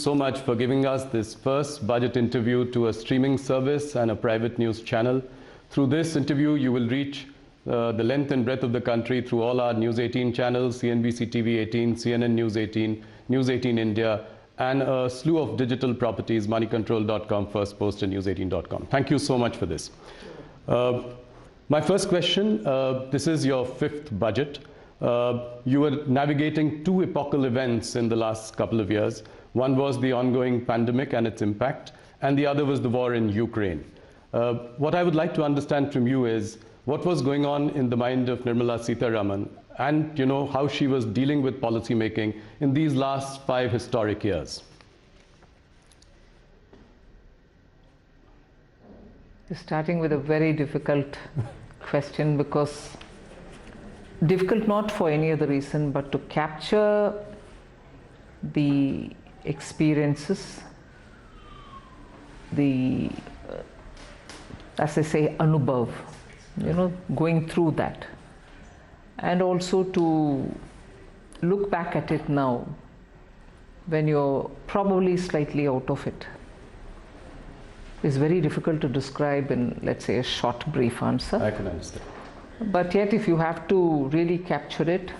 so much for giving us this first budget interview to a streaming service and a private news channel. Through this interview, you will reach the length and breadth of the country through all our News 18 channels, CNBC TV 18, CNN News 18, News 18 India, and a slew of digital properties, moneycontrol.com, First Post, and news18.com. Thank you so much for this. My first question, this is your fifth budget. You were navigating two epochal events in the last couple of years. One was the ongoing pandemic and its impact, and the other was the war in Ukraine. What I would like to understand from you is what was going on in the mind of Nirmala Sitharaman, and how she was dealing with policy making in these last 5 historic years. Starting with a very difficult question, because difficult not for any other reason but to capture the experiences, the as I say, anubhav, going through that, and also to look back at it now when you're probably slightly out of it. It's very difficult to describe in, let's say, a short, brief answer. I can understand. But yet, if you have to really capture it,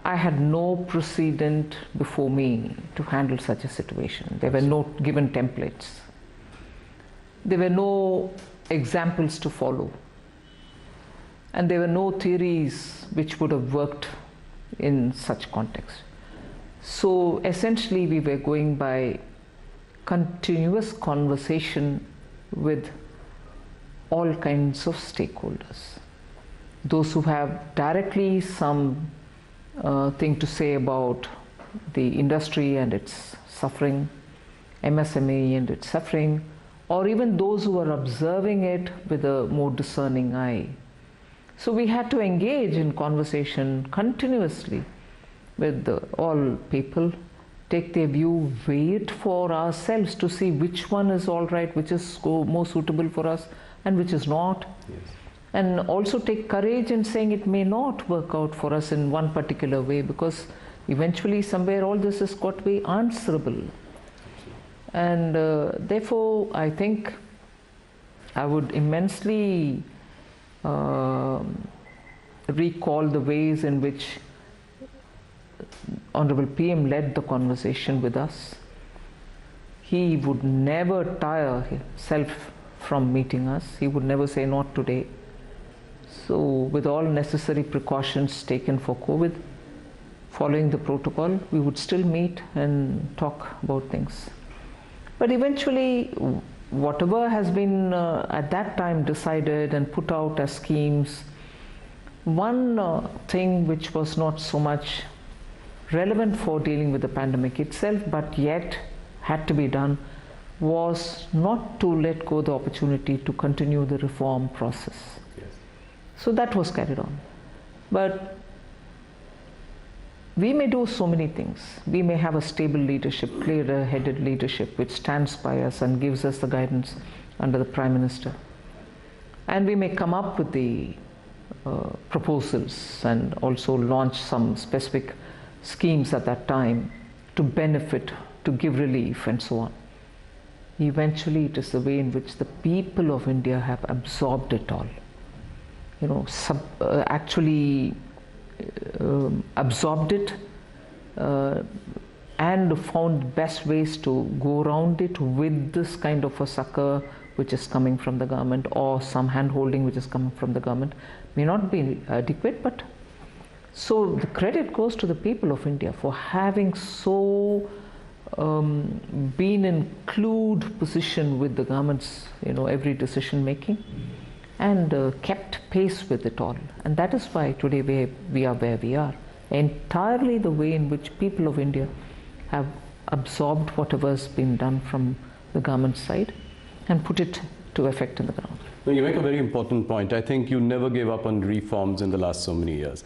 I had no precedent before me to handle such a situation. There were no given templates. There were no examples to follow. And there were no theories which would have worked in such context. So essentially, we were going by continuous conversation with all kinds of stakeholders. Those who have directly some thing to say about the industry and its suffering, MSME and its suffering, or even those who are observing it with a more discerning eye. So we had to engage in conversation continuously with all people, take their view, wait for ourselves to see which one is all right, which is more suitable for us and which is not. Yes. And also take courage in saying it may not work out for us in one particular way, because eventually somewhere all this has got to be answerable. And therefore I think I would immensely recall the ways in which Honorable PM led the conversation with us. He would never tire himself from meeting us. He would never say, not today. So with all necessary precautions taken for COVID, following the protocol, we would still meet and talk about things. But eventually, whatever has been at that time decided and put out as schemes, one thing which was not so much relevant for dealing with the pandemic itself, but yet had to be done, was not to let go the opportunity to continue the reform process. Yes. So that was carried on. But we may do so many things. We may have a stable leadership, clear-headed leadership, which stands by us and gives us the guidance under the Prime Minister. And we may come up with the proposals and also launch some specific schemes at that time to benefit, to give relief and so on. Eventually, it is the way in which the people of India have absorbed it all. Absorbed it and found best ways to go around it with this kind of a succor which is coming from the government, or some hand-holding which is coming from the government. May not be adequate, but so the credit goes to the people of India for having so been in clued position with the government's every decision making, and kept pace with it all. And that is why today we are where we are. Entirely the way in which people of India have absorbed whatever has been done from the government side and put it to effect in the ground. You make a very important point. I think you never gave up on reforms in the last so many years.